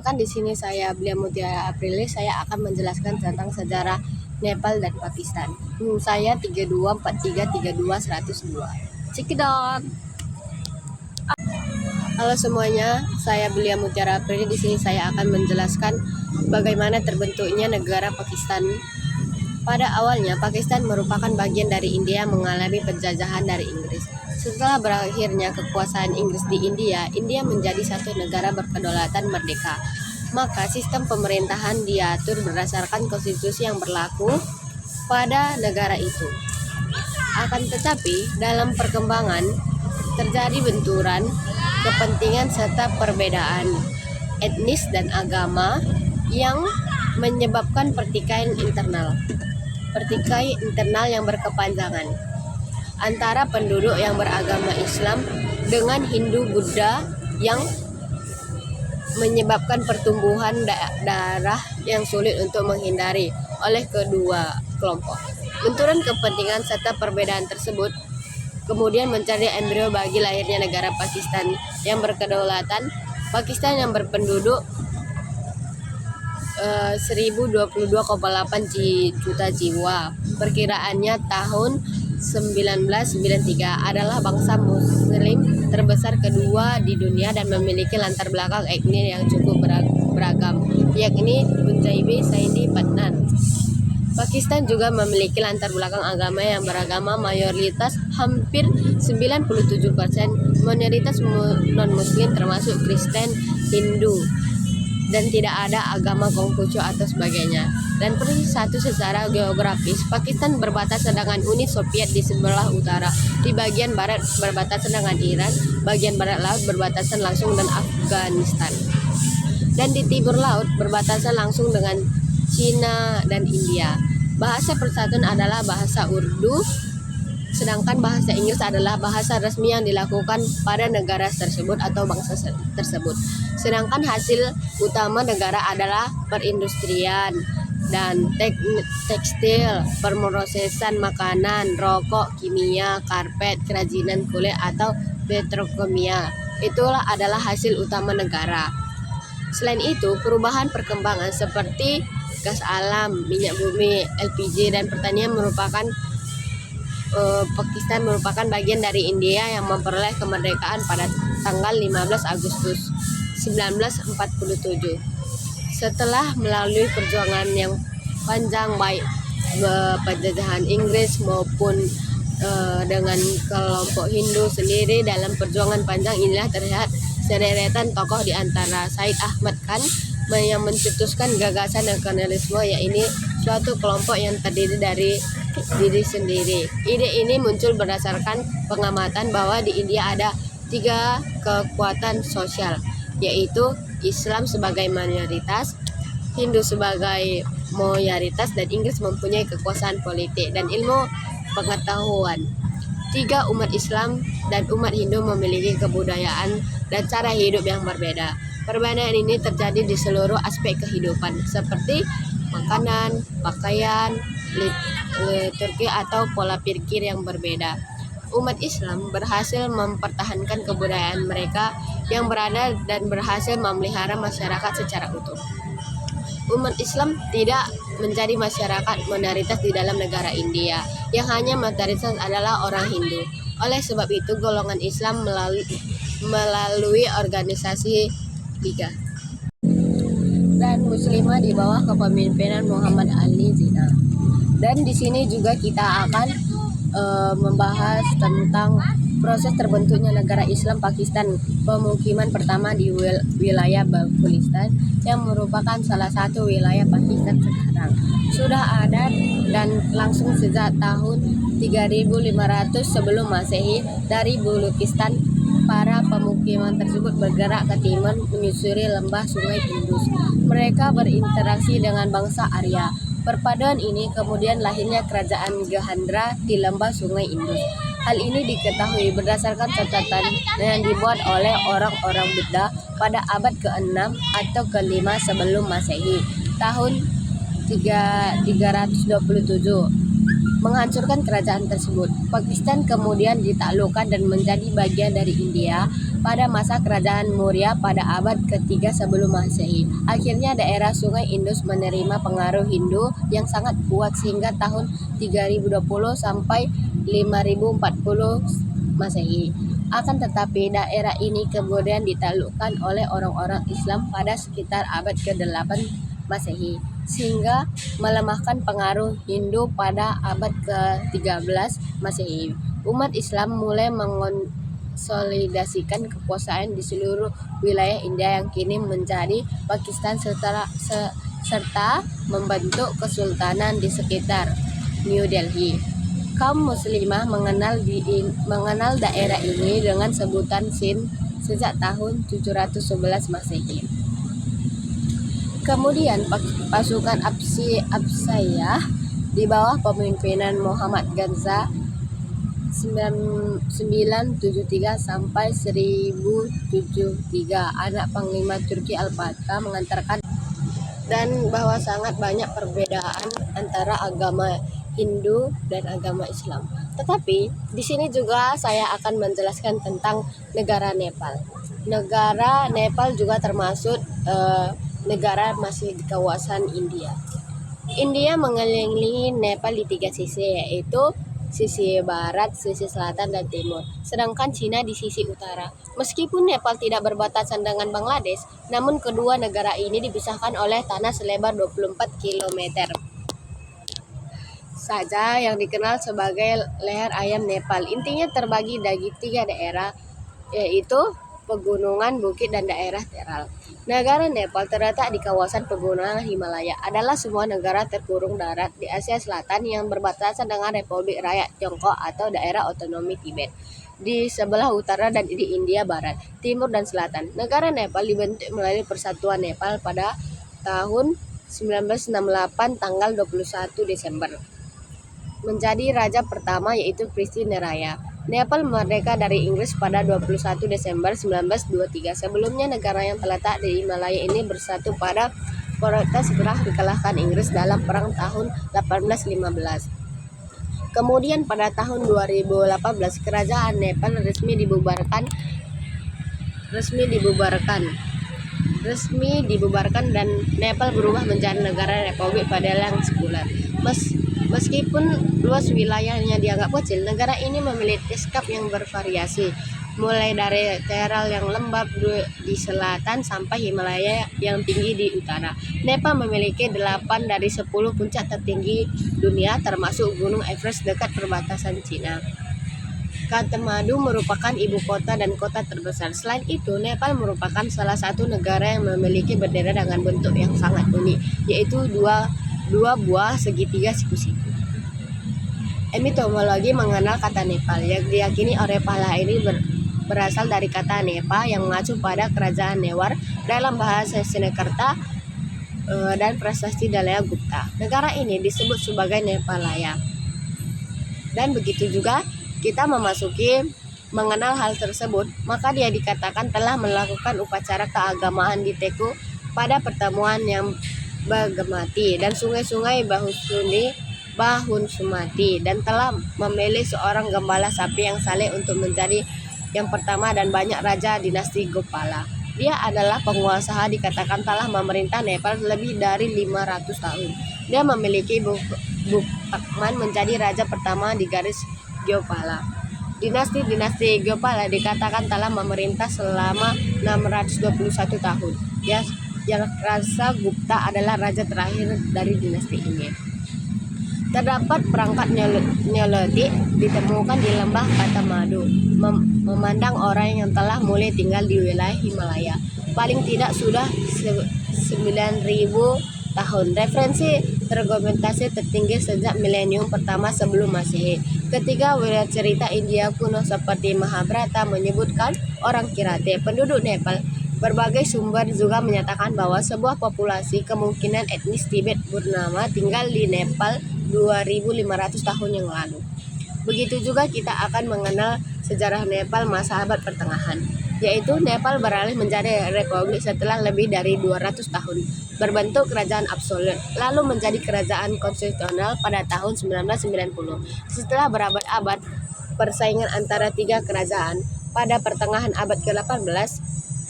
Perkenalkan, di sini saya Belia Mutiara Aprilis. Saya akan menjelaskan tentang sejarah Nepal dan Pakistan. Saya 3243320102. Cekidot. Halo semuanya, saya Belia Mutiara Aprilis. Di sini saya akan menjelaskan bagaimana terbentuknya negara Pakistan. Pada awalnya, Pakistan merupakan bagian dari India mengalami penjajahan dari Inggris. Setelah berakhirnya kekuasaan Inggris di India, India menjadi satu negara berkedaulatan merdeka. Maka sistem pemerintahan diatur berdasarkan konstitusi yang berlaku pada negara itu. Akan tetapi, dalam perkembangan terjadi benturan kepentingan serta perbedaan etnis dan agama yang menyebabkan pertikaian internal yang berkepanjangan antara penduduk yang beragama Islam dengan Hindu Buddha yang menyebabkan pertumbuhan darah yang sulit untuk menghindari oleh kedua kelompok. Benturan kepentingan serta perbedaan tersebut kemudian mencari embrio bagi lahirnya negara Pakistan yang berkedaulatan. Pakistan yang berpenduduk 1022,8 juta jiwa, perkiraannya tahun 1993, adalah bangsa Muslim terbesar kedua di dunia dan memiliki latar belakang etnis yang cukup beragam, yakni Punjabi, Sindhi, Patnan. Pakistan juga memiliki latar belakang agama yang beragama, mayoritas hampir 97%, minoritas non-muslim termasuk Kristen, Hindu, dan tidak ada agama Konghucu atau sebagainya. Dan persatu secara geografis, Pakistan berbatasan dengan Uni Soviet di sebelah utara, di bagian barat berbatasan dengan Iran, bagian barat laut berbatasan langsung dengan Afghanistan, dan di timur laut berbatasan langsung dengan Cina dan India. Bahasa persatuan adalah bahasa Urdu, sedangkan bahasa Inggris adalah bahasa resmi yang dilakukan pada negara tersebut atau bangsa tersebut. Sedangkan hasil utama negara adalah perindustrian dan tekstil, pemrosesan makanan, rokok, kimia, karpet, kerajinan kulit atau petrokimia. Itulah adalah hasil utama negara. Selain itu, perubahan perkembangan seperti gas alam, minyak bumi, LPG, dan pertanian merupakan Pakistan merupakan bagian dari India yang memperoleh kemerdekaan pada tanggal 15 Agustus 1947. Setelah melalui perjuangan yang panjang baik penjajahan Inggris maupun dengan kelompok Hindu sendiri, dalam perjuangan panjang inilah terlihat sederetan tokoh di antara Said Ahmad Khan yang mencetuskan gagasan nasionalisme, yaitu suatu kelompok yang terdiri dari diri sendiri. Ide ini muncul berdasarkan pengamatan bahwa di India ada 3 kekuatan sosial, yaitu Islam sebagai mayoritas, Hindu sebagai mayoritas, dan Inggris mempunyai kekuasaan politik dan ilmu pengetahuan. 3 umat Islam dan umat Hindu memiliki kebudayaan dan cara hidup yang berbeda. Perbedaan ini terjadi di seluruh aspek kehidupan, seperti makanan, pakaian, liturgi, atau pola pikir yang berbeda. Umat Islam berhasil mempertahankan kebudayaan mereka yang berada dan berhasil memelihara masyarakat secara utuh. Umat Islam tidak menjadi masyarakat minoritas di dalam negara India, yang hanya mayoritas adalah orang Hindu. Oleh sebab itu, golongan Islam melalui organisasi Liga dan Muslimah di bawah kepemimpinan Muhammad Ali Jinnah. Dan di sini juga kita akan membahas tentang proses terbentuknya negara Islam Pakistan. Pemukiman pertama di wilayah Baluchistan yang merupakan salah satu wilayah Pakistan sekarang sudah ada dan langsung sejak tahun 3500 sebelum Masehi. Dari Baluchistan, para pemukiman tersebut bergerak ke timur menyusuri lembah Sungai Indus. Mereka berinteraksi dengan bangsa Arya. Perpaduan ini kemudian lahirnya kerajaan Gandhara di lembah Sungai Indus. Hal ini diketahui berdasarkan catatan yang dibuat oleh orang-orang Buddha pada abad ke-6 atau ke-5 sebelum Masehi, tahun 327. Menghancurkan kerajaan tersebut. Pakistan kemudian ditaklukkan dan menjadi bagian dari India pada masa kerajaan Maurya pada abad ketiga sebelum Masehi. Akhirnya daerah Sungai Indus menerima pengaruh Hindu yang sangat kuat sehingga tahun 3020 sampai 5040 Masehi. Akan tetapi daerah ini kemudian ditaklukkan oleh orang-orang Islam pada sekitar abad ke-8 Masehi, sehingga melemahkan pengaruh Hindu pada abad ke-13 Masehi. Umat Islam mulai mengonsolidasikan kekuasaan di seluruh wilayah India yang kini menjadi Pakistan serta membentuk kesultanan di sekitar New Delhi. Kaum muslimah mengenal daerah ini dengan sebutan Sind sejak tahun 711 Masehi. Kemudian pasukan Absiyah di bawah pemimpinan Muhammad Ghaza 973 sampai 1073, anak panglima Turki Al-Fatah, mengantarkan dan bahwa sangat banyak perbedaan antara agama Hindu dan agama Islam. Tetapi di sini juga saya akan menjelaskan tentang negara Nepal. Negara Nepal juga termasuk negara masih di kawasan India. India mengelilingi Nepal di 3 sisi, yaitu sisi barat, sisi selatan, dan timur. Sedangkan Cina di sisi utara. Meskipun Nepal tidak berbatasan dengan Bangladesh, namun kedua negara ini dipisahkan oleh tanah selebar 24 km saja yang dikenal sebagai leher ayam Nepal. Intinya terbagi dari 3 daerah, yaitu pegunungan, bukit, dan daerah teral. Negara Nepal terletak di kawasan pegunungan Himalaya, adalah semua negara terkurung darat di Asia Selatan yang berbatasan dengan Republik Rakyat Tiongkok atau daerah otonomi Tibet di sebelah utara dan di India Barat, Timur, dan Selatan. Negara Nepal dibentuk melalui Persatuan Nepal pada tahun 1968 tanggal 21 Desember. Menjadi raja pertama yaitu Kristinaraya. Nepal merdeka dari Inggris pada 21 Desember 1923. Sebelumnya negara yang terletak di Himalaya ini bersatu pada protes setelah dikalahkan Inggris dalam perang tahun 1815. Kemudian pada tahun 2018 kerajaan Nepal resmi dibubarkan dan Nepal berubah menjadi negara republik pada yang sebulan. Meskipun luas wilayahnya dianggap kecil, negara ini memiliki lanskap yang bervariasi, mulai dari teral yang lembab di selatan sampai Himalaya yang tinggi di utara. Nepal memiliki 8 dari 10 puncak tertinggi dunia, termasuk Gunung Everest dekat perbatasan Cina. Kathmandu merupakan ibu kota dan kota terbesar. Selain itu, Nepal merupakan salah satu negara yang memiliki bendera dengan bentuk yang sangat unik, yaitu dua buah segitiga siku-siku. Etimologi mengenal kata Nepal yang diyakini oleh para ini berasal dari kata Nepa yang mengacu pada kerajaan Newar dalam bahasa Sanskerta dan prasasti Dalaya Gupta. Negara ini disebut sebagai Nepalaya. Dan begitu juga kita mengenal hal tersebut, maka dia dikatakan telah melakukan upacara keagamaan di Teku pada pertemuan yang Bagamati dan sungai-sungai Bahun Sumati, dan telah memilih seorang gembala sapi yang saleh untuk menjadi yang pertama dan banyak raja dinasti Gopala. Dia adalah penguasa dikatakan telah memerintah Nepal lebih dari 500 tahun. Dia memiliki Buktakman menjadi raja pertama di garis Gopala. Dinasti Gopala dikatakan telah memerintah selama 621 tahun. Yang Rasa Gupta adalah raja terakhir dari dinasti ini. Terdapat perangkat Neolitik ditemukan di lembah Kathmandu, memandang orang yang telah mulai tinggal di wilayah Himalaya. Paling tidak sudah 9.000 tahun. Referensi terdokumentasi tertinggi sejak milenium pertama sebelum Masehi. Ketiga wilayah cerita India kuno seperti Mahabharata menyebutkan orang Kirate, penduduk Nepal. Berbagai sumber juga menyatakan bahwa sebuah populasi kemungkinan etnis Tibet bernama tinggal di Nepal 2.500 tahun yang lalu. Begitu juga kita akan mengenal sejarah Nepal masa abad pertengahan, yaitu Nepal beralih menjadi republik setelah lebih dari 200 tahun berbentuk kerajaan absolut, lalu menjadi kerajaan konstitusional pada tahun 1990. Setelah berabad-abad persaingan antara 3 kerajaan, Pada pertengahan abad ke-18,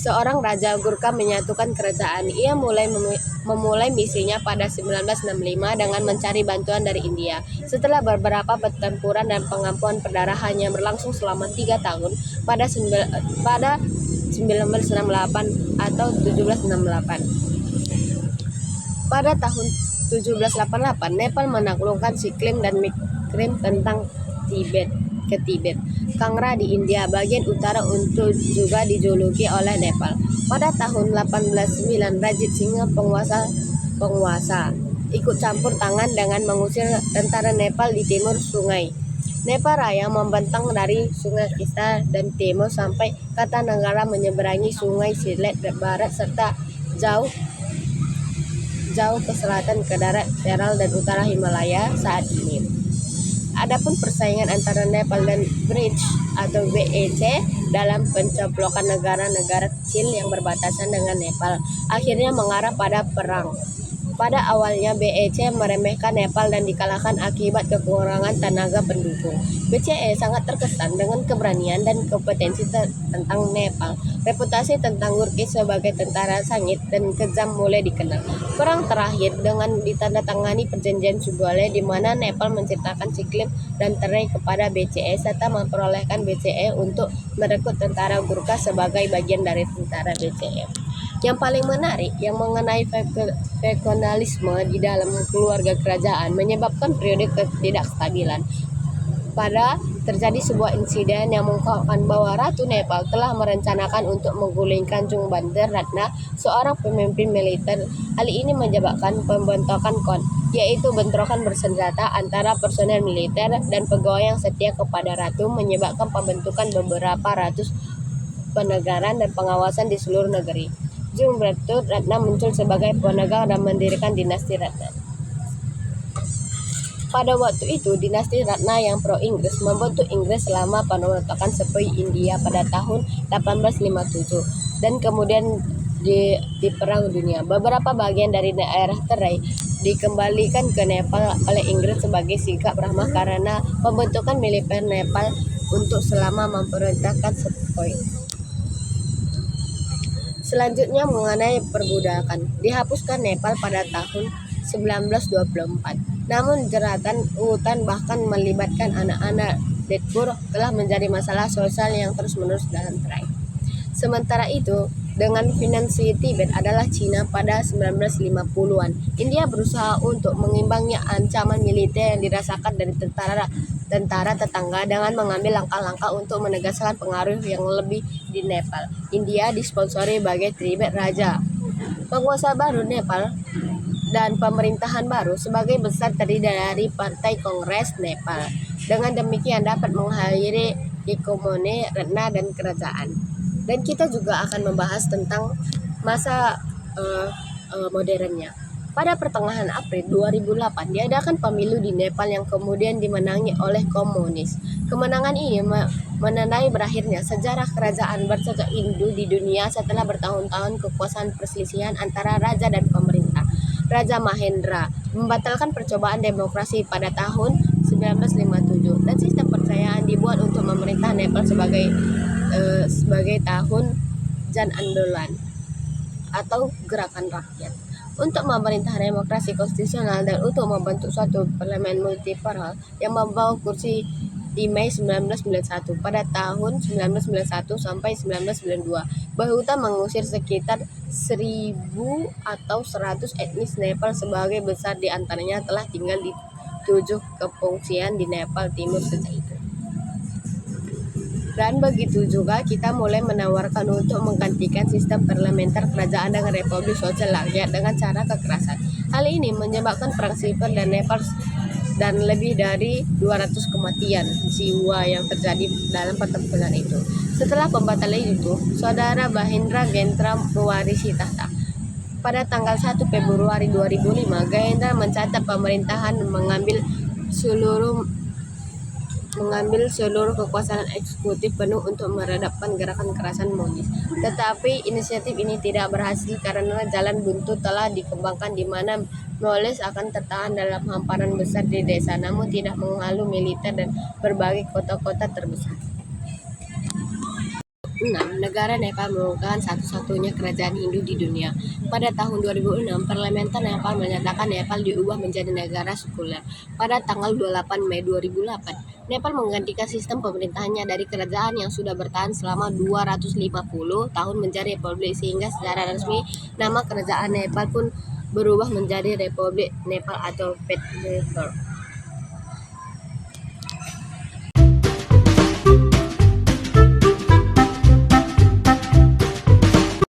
seorang Raja Gurkha menyatukan kerajaan. Ia memulai misinya pada 1965 dengan mencari bantuan dari India. Setelah beberapa pertempuran dan pengampuan perdarahan yang berlangsung selama 3 tahun, pada 1968 atau 1768. Pada tahun 1788, Nepal menaklukkan Sikkim dan Mikrim tentang Tibet ke Tibet. Kangra di India bagian utara untuk juga dijuluki oleh Nepal. Pada tahun 1809, Rajit Singha penguasa ikut campur tangan dengan mengusir tentara Nepal di timur sungai Nepal Raya, membentang dari Sungai Krishna dan timur sampai Kartanagara, menyeberangi Sungai Silet ke barat serta jauh ke selatan ke darat Teral dan utara Himalaya saat ini. Adapun persaingan antara Nepal dan British atau BEC dalam pencaplokan negara-negara kecil yang berbatasan dengan Nepal akhirnya mengarah pada perang. Pada awalnya BEC meremehkan Nepal dan dikalahkan akibat kekurangan tenaga pendukung. BCE sangat terkesan dengan keberanian dan kompetensi tentang Nepal. Reputasi tentang Gurkha sebagai tentara sangit dan kejam mulai dikenal. Perang terakhir dengan ditandatangani perjanjian Subale di mana Nepal menciptakan Sikkim dan Terai kepada BCE serta memperolehkan BCE untuk merekrut tentara Gurkha sebagai bagian dari tentara BCE. Yang paling menarik yang mengenai feudalisme di dalam keluarga kerajaan menyebabkan periode ketidakstabilan. Pada terjadi sebuah insiden yang mengungkapkan bahwa Ratu Nepal telah merencanakan untuk menggulingkan Jung Bandar Ratna, seorang pemimpin militer. Hal ini menyebabkan pembentukan KON, yaitu bentrokan bersenjata antara personel militer dan pegawai yang setia kepada Ratu, menyebabkan pembentukan beberapa ratus penegaran dan pengawasan di seluruh negeri. Jung Bandar Ratna muncul sebagai penegar dan mendirikan dinasti Ratna. Pada waktu itu, dinasti Ratna yang pro-Inggris membantu Inggris selama pemberontakan Sepoy India pada tahun 1857 dan kemudian di Perang Dunia. Beberapa bagian dari daerah Terai dikembalikan ke Nepal oleh Inggris sebagai sikap ramah karena pembentukan militer Nepal untuk selama pemberontakan Sepoy. Selanjutnya mengenai perbudakan, dihapuskan Nepal pada tahun 1924. Namun jeratan hutan bahkan melibatkan anak-anak Detpur telah menjadi masalah sosial yang terus-menerus dalam Terai. Sementara itu, dengan finansi Tibet adalah Cina pada 1950-an. India berusaha untuk mengimbangi ancaman militer yang dirasakan dari tentara tetangga dengan mengambil langkah-langkah untuk menegaskan pengaruh yang lebih di Nepal. India disponsori sebagai Tibet Raja. Penguasa baru Nepal dan pemerintahan baru sebagai besar terdiri dari Partai Kongres Nepal. Dengan demikian dapat mengakhiri hegemoni Ratna dan kerajaan. Dan kita juga akan membahas tentang masa modernnya. Pada pertengahan April 2008 diadakan pemilu di Nepal yang kemudian dimenangi oleh komunis. Kemenangan ini menandai berakhirnya sejarah kerajaan bercocok Hindu di dunia setelah bertahun-tahun kekuasaan perselisihan antara raja dan pemerintah. Raja Mahendra membatalkan percobaan demokrasi pada tahun 1957 dan sistem percayaan dibuat untuk memerintah Nepal sebagai tahun Jan Andolan atau gerakan rakyat untuk memerintah demokrasi konstitusional dan untuk membentuk suatu parlemen multipartai yang membawa kursi di Mei 1991. Pada tahun 1991 sampai 1992, Bhahuta mengusir sekitar 1.000 atau 100 etnis Nepal, sebagai besar di antaranya telah tinggal di 7 kepungsian di Nepal Timur sejak itu. Dan begitu juga kita mulai menawarkan untuk menggantikan sistem parlementer kerajaan dengan republik sosial rakyat dengan cara kekerasan. Hal ini menyebabkan perang sipil dan Nepal dan lebih dari 200 kematian jiwa yang terjadi dalam pertempuran itu. Setelah pembatalan itu, saudara Mahendra Gyanendra mewarisi tahta. Pada tanggal 1 Februari 2005, Gyanendra mencatat pemerintahan mengambil seluruh kekuasaan eksekutif penuh untuk meredamkan gerakan kekerasan komunis. Tetapi inisiatif ini tidak berhasil karena jalan buntu telah dikembangkan di mana Moles akan tertahan dalam hamparan besar di desa, namun tidak menghalau militer dan berbagai kota-kota terbesar. negara Nepal merupakan satu-satunya kerajaan Hindu di dunia. Pada tahun 2006, Parlementer Nepal menyatakan Nepal diubah menjadi negara sekuler. Pada tanggal 28 Mei 2008, Nepal menggantikan sistem pemerintahannya dari kerajaan yang sudah bertahan selama 250 tahun menjadi republik, sehingga secara resmi nama kerajaan Nepal pun berubah menjadi Republik Nepal atau Federal.